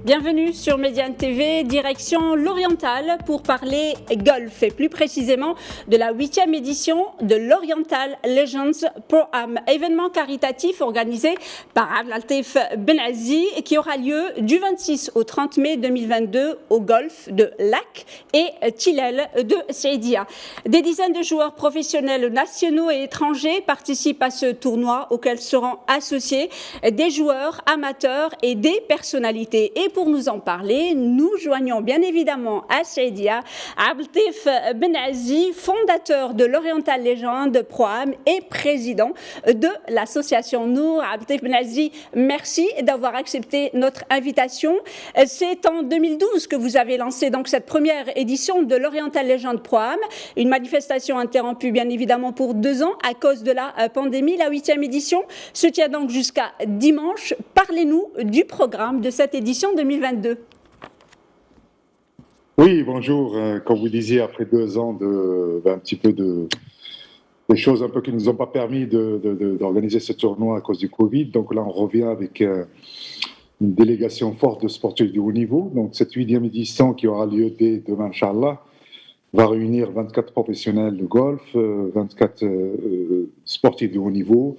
Bienvenue sur Médiane TV, direction l'Oriental pour parler golf et plus précisément de la 8e édition de l'Oriental Legends Pro Am, événement caritatif organisé par Abdelatif Benazi qui aura lieu du 26 au 30 mai 2022 au golf de Lac et Tilel de Saïdia. Des dizaines de joueurs professionnels nationaux et étrangers participent à ce tournoi auquel seront associés des joueurs amateurs et des personnalités. Et pour nous en parler, nous joignons bien évidemment à Saïdia Abdelatif Benazi, fondateur de l'Oriental Legends Pro Am et président de l'association Nour. Abdelatif Benazi, merci d'avoir accepté notre invitation. C'est en 2012 que vous avez lancé donc cette première édition de l'Oriental Legends Pro Am, une manifestation interrompue bien évidemment pour 2 ans à cause de la pandémie. La 8e édition se tient donc jusqu'à dimanche. Parlez-nous du programme de cette édition 2022. Oui, bonjour. Comme vous disiez, après 2 ans des choses un peu qui ne nous ont pas permis d'organiser ce tournoi à cause du Covid. Donc là, on revient avec une délégation forte de sportifs de haut niveau. Donc cette 8e édition qui aura lieu dès demain, Inch'Allah, va réunir 24 professionnels de golf, 24 sportifs de haut niveau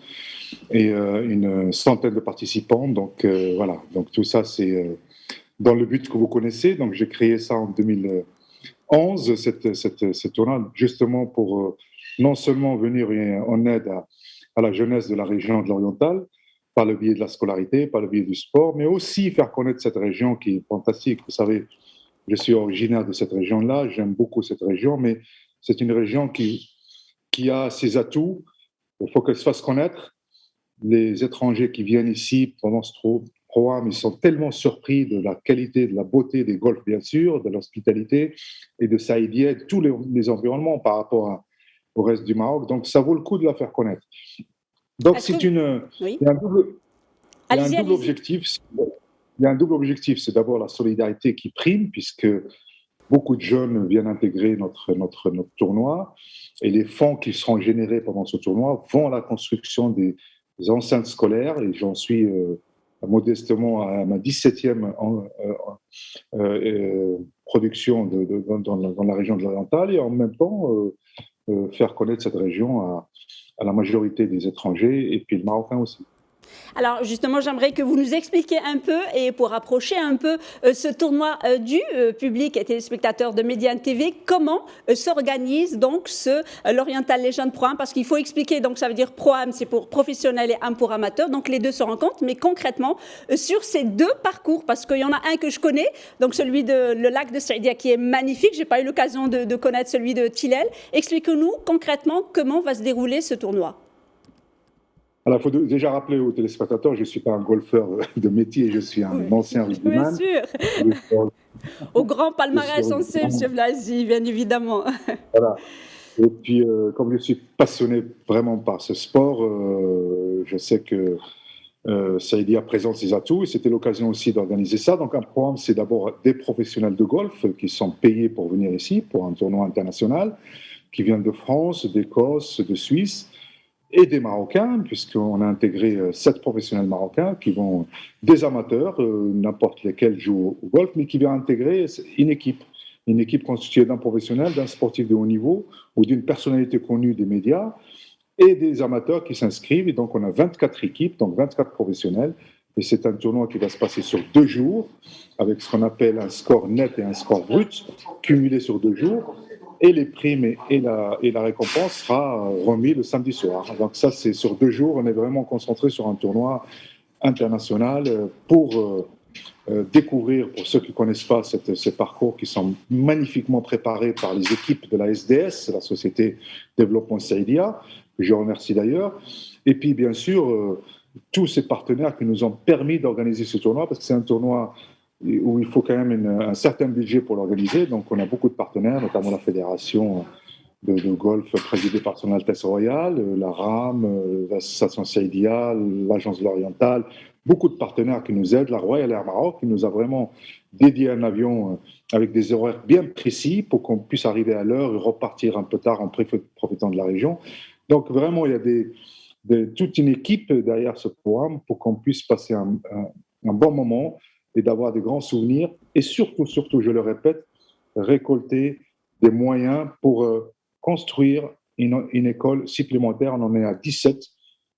et une centaine de participants. Donc voilà, donc tout ça c'est dans le but que vous connaissez. Donc j'ai créé ça en 2011, ce tournoi, justement pour non seulement venir en aide à la jeunesse de la région de l'Oriental, par le biais de la scolarité, par le biais du sport, mais aussi faire connaître cette région qui est fantastique. Vous savez, je suis originaire de cette région-là, j'aime beaucoup cette région, mais c'est une région qui a ses atouts. Il faut qu'elle se fasse connaître. Les étrangers qui viennent ici pendant ce programme, ils sont tellement surpris de la qualité, de la beauté des golfs, bien sûr, de l'hospitalité et de Saïdia, de tous les environnements par rapport au reste du Maroc. Donc, ça vaut le coup de la faire connaître. Donc, il y a un double objectif. Il y a un double objectif, c'est d'abord la solidarité qui prime, puisque beaucoup de jeunes viennent intégrer notre tournoi, et les fonds qui seront générés pendant ce tournoi vont à la construction des enceintes scolaires, et j'en suis modestement à ma 17e production dans la région de l'Oriental, et en même temps faire connaître cette région à la majorité des étrangers, et puis le Marocain aussi. Alors justement, j'aimerais que vous nous expliquiez un peu, et pour approcher un peu ce tournoi du public et téléspectateurs de Médiane TV, comment s'organise donc l'Oriental Legends Pro Am, parce qu'il faut expliquer, donc ça veut dire Pro Am, c'est pour professionnels et Am pour amateurs, donc les deux se rencontrent, mais concrètement sur ces 2 parcours, parce qu'il y en a un que je connais, donc celui de le lac de Saïdia qui est magnifique, j'ai pas eu l'occasion de connaître celui de Tilel. Expliquez-nous concrètement comment va se dérouler ce tournoi. Alors, il faut déjà rappeler aux téléspectateurs, je ne suis pas un golfeur de métier, je suis un ancien rugbyman. Bien sûr. Au grand palmarès en C, M. Blasi, bien évidemment. Voilà. Et puis, comme je suis passionné vraiment par ce sport, je sais que Saïdia présente ses atouts, et c'était l'occasion aussi d'organiser ça. Donc, un programme, c'est d'abord des professionnels de golf qui sont payés pour venir ici, pour un tournoi international, qui viennent de France, d'Écosse, de Suisse, et des Marocains, puisqu'on a intégré 7 professionnels marocains qui vont, des amateurs, n'importe lesquels jouent au golf, mais qui vont intégrer une équipe constituée d'un professionnel, d'un sportif de haut niveau ou d'une personnalité connue des médias, et des amateurs qui s'inscrivent. Et donc on a 24 équipes, donc 24 professionnels, et c'est un tournoi qui va se passer sur 2 jours, avec ce qu'on appelle un score net et un score brut, cumulé sur 2 jours. Et les primes et la récompense sera remis le samedi soir. Donc ça, c'est sur 2 jours. On est vraiment concentré sur un tournoi international pour découvrir, pour ceux qui ne connaissent pas ces parcours qui sont magnifiquement préparés par les équipes de la SDS, la Société Développement Saïdia, que je remercie d'ailleurs. Et puis, bien sûr, tous ces partenaires qui nous ont permis d'organiser ce tournoi, parce que c'est un tournoi où il faut quand même un certain budget pour l'organiser. Donc, on a beaucoup de partenaires, notamment la Fédération de golf présidée par Son Altesse Royale, la RAM, l'Association Saïdia, l'Agence de l'Oriental, beaucoup de partenaires qui nous aident, la Royal Air Maroc, qui nous a vraiment dédié un avion avec des horaires bien précis pour qu'on puisse arriver à l'heure et repartir un peu tard en profitant de la région. Donc, vraiment, il y a toute une équipe derrière ce programme pour qu'on puisse passer un bon moment et d'avoir de grands souvenirs. Et surtout, surtout, je le répète, récolter des moyens pour construire une école supplémentaire. On en est à 17.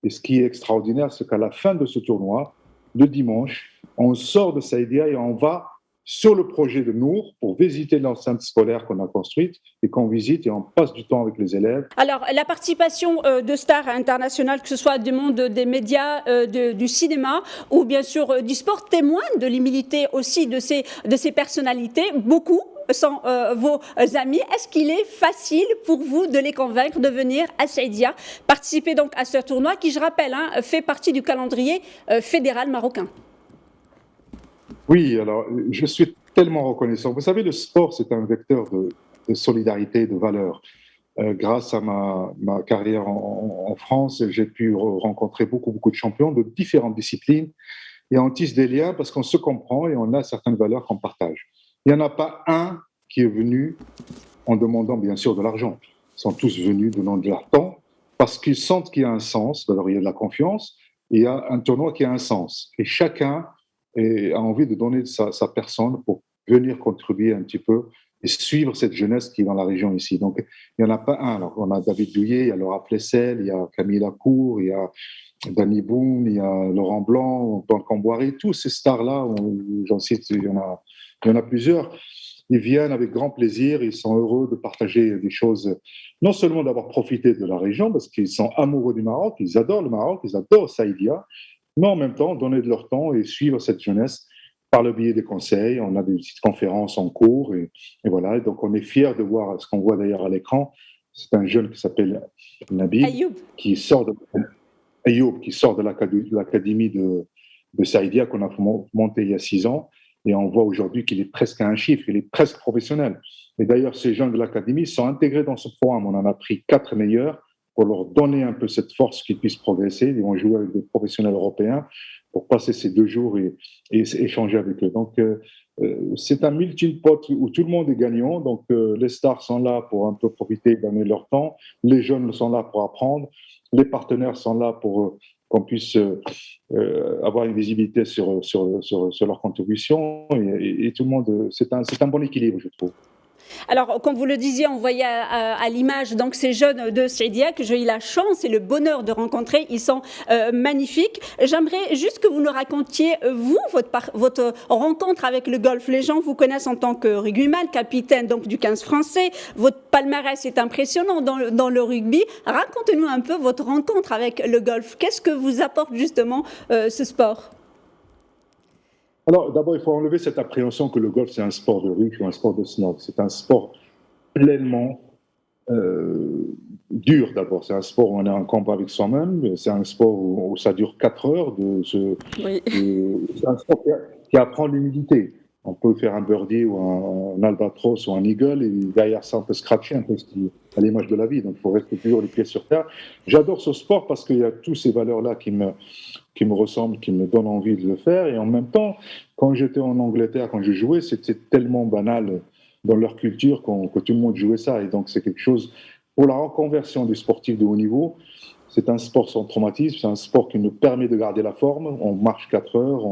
Et ce qui est extraordinaire, c'est qu'à la fin de ce tournoi, le dimanche, on sort de Saïdia et on va sur le projet de Nour pour visiter l'enceinte scolaire qu'on a construite et qu'on visite et on passe du temps avec les élèves. Alors, la participation de stars internationales, que ce soit du monde des médias, du cinéma ou bien sûr du sport, témoigne de l'humilité aussi de ces personnalités. Beaucoup sont vos amis. Est-ce qu'il est facile pour vous de les convaincre de venir à Saïdia, participer donc à ce tournoi qui, je rappelle, fait partie du calendrier fédéral marocain? Oui, alors je suis tellement reconnaissant. Vous savez, le sport, c'est un vecteur de solidarité, de valeur. Grâce à ma carrière en France, j'ai pu rencontrer beaucoup de champions de différentes disciplines et on tisse des liens parce qu'on se comprend et on a certaines valeurs qu'on partage. Il n'y en a pas un qui est venu en demandant bien sûr de l'argent. Ils sont tous venus donnant de leur temps parce qu'ils sentent qu'il y a un sens. Alors il y a de la confiance et il y a un tournoi qui a un sens. Et chacun a envie de donner sa personne pour venir contribuer un petit peu et suivre cette jeunesse qui est dans la région ici. Donc, il n'y en a pas un. Alors, on a David Douillet, il y a Laura Flessel, il y a Camille Lacour, il y a Danny Boone, il y a Laurent Blanc, Antoine Camboiré, tous ces stars-là, j'en cite, il y en a plusieurs. Ils viennent avec grand plaisir, ils sont heureux de partager des choses, non seulement d'avoir profité de la région, parce qu'ils sont amoureux du Maroc, ils adorent le Maroc, ils adorent Saïdia, mais en même temps donner de leur temps et suivre cette jeunesse par le biais des conseils. On a des petites conférences en cours et voilà. Et donc on est fiers de voir ce qu'on voit d'ailleurs à l'écran. C'est un jeune qui s'appelle Nabil, Ayoub. qui sort de l'académie de Saïdia qu'on a monté il y a 6 ans. Et on voit aujourd'hui qu'il est presque à un chiffre, il est presque professionnel. Et d'ailleurs, ces jeunes de l'académie sont intégrés dans ce programme. On en a pris 4 meilleurs pour leur donner un peu cette force qu'ils puissent progresser. Ils vont jouer avec des professionnels européens pour passer ces 2 jours et échanger avec eux. Donc, c'est un melting pot où tout le monde est gagnant. Donc, les stars sont là pour un peu profiter, donner leur temps. Les jeunes sont là pour apprendre. Les partenaires sont là pour qu'on puisse avoir une visibilité sur leur contribution. Et tout le monde, c'est un bon équilibre, je trouve. Alors, comme vous le disiez, on voyait à l'image donc ces jeunes de Saïdia que j'ai eu la chance et le bonheur de rencontrer. Ils sont magnifiques. J'aimerais juste que vous nous racontiez, vous, votre rencontre avec le golf. Les gens vous connaissent en tant que rugbyman, capitaine donc du 15 français. Votre palmarès est impressionnant dans le rugby. Racontez-nous un peu votre rencontre avec le golf. Qu'est-ce que vous apporte justement ce sport ? Alors, d'abord, il faut enlever cette appréhension que le golf, c'est un sport de riche ou un sport de snob. C'est un sport pleinement dur, d'abord. C'est un sport où on est en combat avec soi-même. C'est un sport où ça dure 4 heures. C'est un sport qui apprend l'humilité. On peut faire un birdie ou un albatros ou un eagle et derrière ça, on peut scratcher un peu ce qui est à l'image de la vie. Donc, il faut rester toujours les pieds sur terre. J'adore ce sport parce qu'il y a toutes ces valeurs-là qui me ressemblent, qui me donnent envie de le faire. Et en même temps, quand j'étais en Angleterre, quand je jouais, c'était tellement banal dans leur culture que tout le monde jouait ça. Et donc, c'est quelque chose, pour la reconversion des sportifs de haut niveau, c'est un sport sans traumatisme, c'est un sport qui nous permet de garder la forme. On marche 4 heures,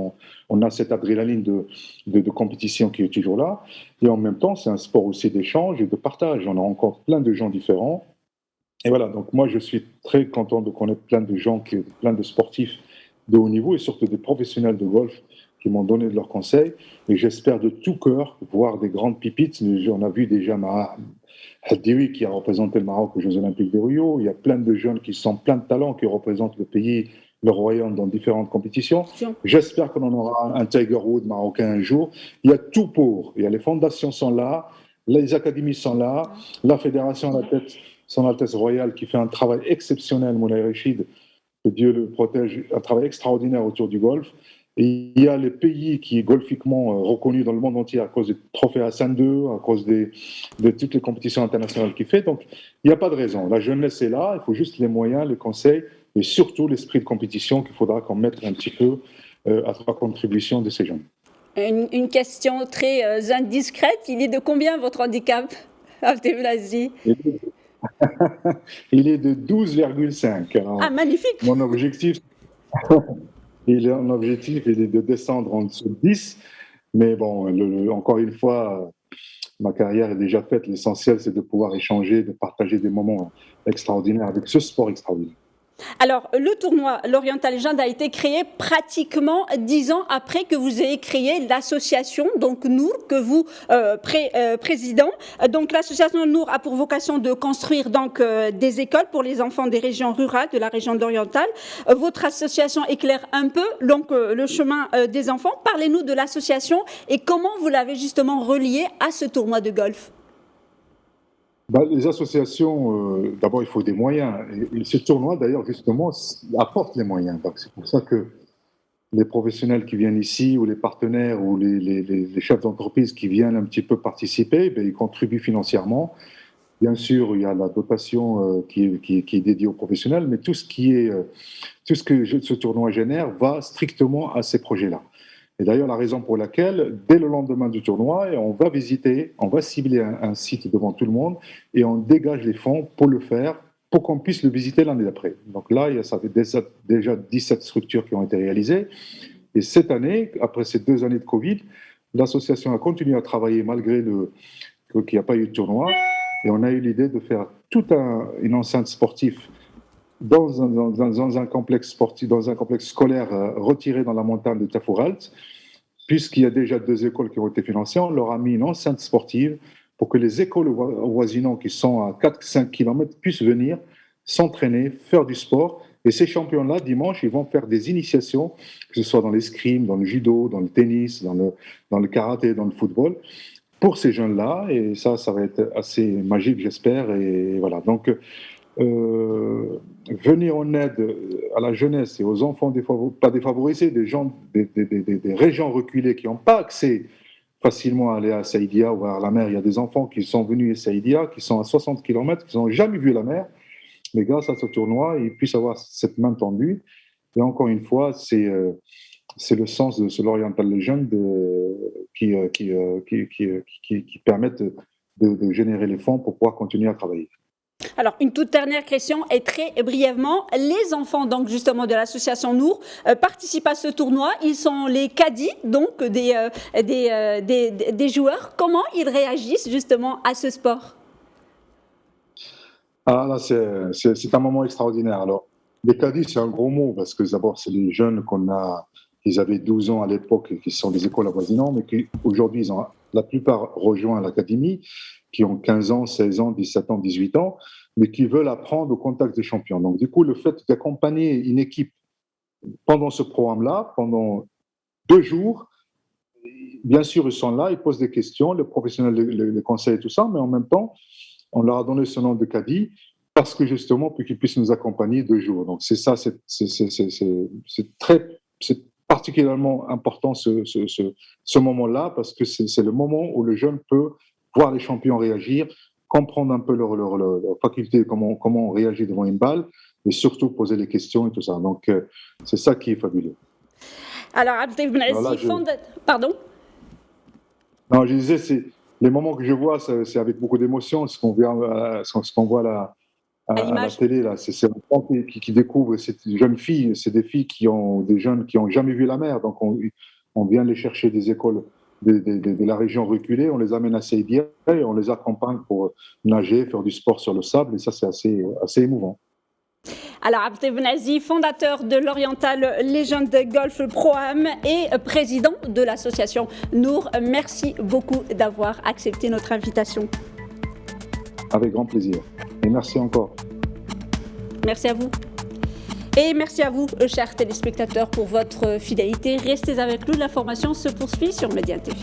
on a cette adrénaline de compétition qui est toujours là. Et en même temps, c'est un sport aussi d'échange et de partage. On rencontre plein de gens différents. Et voilà, donc moi, je suis très content de connaître plein de gens, plein de sportifs de haut niveau et surtout des professionnels de golf qui m'ont donné de leurs conseils. Et j'espère de tout cœur voir des grandes pipites. On a vu déjà Maha Haddiwi qui a représenté le Maroc aux Jeux Olympiques de Rio. Il y a plein de jeunes qui sont plein de talents, qui représentent le pays, le royaume dans différentes compétitions. J'espère qu'on en aura un Tiger Woods marocain un jour. Il y a tout pour. Les fondations sont là, les académies sont là, la fédération à la tête, son Altesse Royale qui fait un travail exceptionnel, Moulay Rachid, que Dieu le protège, un travail extraordinaire autour du golf. Et il y a les pays qui est golfiquement reconnu dans le monde entier à cause des trophées Hassan II, à cause de toutes les compétitions internationales qu'il fait. Donc, il n'y a pas de raison. La jeunesse est là, il faut juste les moyens, les conseils et surtout l'esprit de compétition qu'il faudra qu'on mette un petit peu à la contribution de ces jeunes. Une question très indiscrète. Il est de combien votre handicap, Abdelaziz ? Il est de 12,5. Ah, magnifique. Mon objectif... L'objectif est de descendre en dessous de 10. Mais bon, encore une fois, ma carrière est déjà faite. L'essentiel, c'est de pouvoir échanger, de partager des moments extraordinaires avec ce sport extraordinaire. Alors, le tournoi L'Oriental Legend a été créé pratiquement 10 ans après que vous ayez créé l'association, donc Nour, que vous président. Donc, l'association Nour a pour vocation de construire donc des écoles pour les enfants des régions rurales, de la région d'Oriental. Votre association éclaire un peu donc le chemin des enfants. Parlez-nous de l'association et comment vous l'avez justement reliée à ce tournoi de golf. Les associations, d'abord, il faut des moyens. Et ce tournoi, d'ailleurs, justement, apporte les moyens. Donc, c'est pour ça que les professionnels qui viennent ici, ou les partenaires, ou les chefs d'entreprise qui viennent un petit peu participer, ils contribuent financièrement. Bien sûr, il y a la dotation qui est dédiée aux professionnels, mais tout ce que ce tournoi génère va strictement à ces projets-là. Et d'ailleurs, la raison pour laquelle, dès le lendemain du tournoi, on va cibler un site devant tout le monde et on dégage les fonds pour le faire, pour qu'on puisse le visiter l'année d'après. Donc là, ça fait déjà 17 structures qui ont été réalisées. Et cette année, après ces 2 années de Covid, l'association a continué à travailler malgré qu'il n'y a pas eu de tournoi. Et on a eu l'idée de faire toute une enceinte sportive dans un complexe sportif, dans un complexe scolaire retiré dans la montagne de Tafouralt. Puisqu'il y a déjà 2 écoles qui ont été financées, on leur a mis une enceinte sportive pour que les écoles voisinantes qui sont à 4-5 km puissent venir s'entraîner, faire du sport. Et ces champions-là, dimanche, ils vont faire des initiations, que ce soit dans l'escrime, dans le judo, dans le tennis, dans le karaté, dans le football, pour ces jeunes-là. Et ça va être assez magique, j'espère. Et voilà. Donc, venir en aide à la jeunesse et aux enfants pas défavorisés, des régions reculées qui n'ont pas accès facilement à aller à Saïdia ou à la mer. Il y a des enfants qui sont venus à Saïdia, qui sont à 60 km, qui n'ont jamais vu la mer, mais grâce à ce tournoi, ils puissent avoir cette main tendue. Et encore une fois, c'est le sens de ce L'Oriental Legend qui permettent de générer les fonds pour pouvoir continuer à travailler. Alors, une toute dernière question et très brièvement, les enfants donc justement de l'association Nour participent à ce tournoi. Ils sont les caddies donc des joueurs. Comment ils réagissent justement à ce sport? Ah là, c'est un moment extraordinaire. Alors, les caddies, c'est un gros mot parce que d'abord, c'est les jeunes ils avaient 12 ans à l'époque et qui sont des écoles avoisinantes, mais qui aujourd'hui, ils ont la plupart rejoint l'académie, qui ont 15 ans, 16 ans, 17 ans, 18 ans, mais qui veulent apprendre au contact des champions. Donc, du coup, le fait d'accompagner une équipe pendant ce programme-là, pendant 2 jours, bien sûr, ils sont là, ils posent des questions, les professionnels les conseillent et tout ça, mais en même temps, on leur a donné ce nom de caddie parce que justement, pour qu'ils puissent nous accompagner 2 jours. Donc, c'est ça, c'est particulièrement important ce moment-là parce que c'est le moment où le jeune peut voir les champions réagir, comprendre un peu leur faculté, comment on réagit devant une balle, et surtout poser les questions et tout ça. Donc, c'est ça qui est fabuleux. Alors, Abdelatif Benazi, pardon? Non, je disais, c'est les moments que je vois, c'est avec beaucoup d'émotion, ce qu'on voit là, à la télé, là, c'est un enfant qui découvre ces jeunes filles, c'est des filles des jeunes qui n'ont jamais vu la mer, donc on vient les chercher des écoles de la région reculée, on les amène à Saïdia et on les accompagne pour nager, faire du sport sur le sable, et ça c'est assez émouvant. Alors, Abdelatif Benazi, fondateur de L'Oriental Legend Golf Pro-Am et président de l'association Nour, merci beaucoup d'avoir accepté notre invitation. Avec grand plaisir. Et merci encore. Merci à vous. Et merci à vous, chers téléspectateurs, pour votre fidélité. Restez avec nous, l'information se poursuit sur Média TV.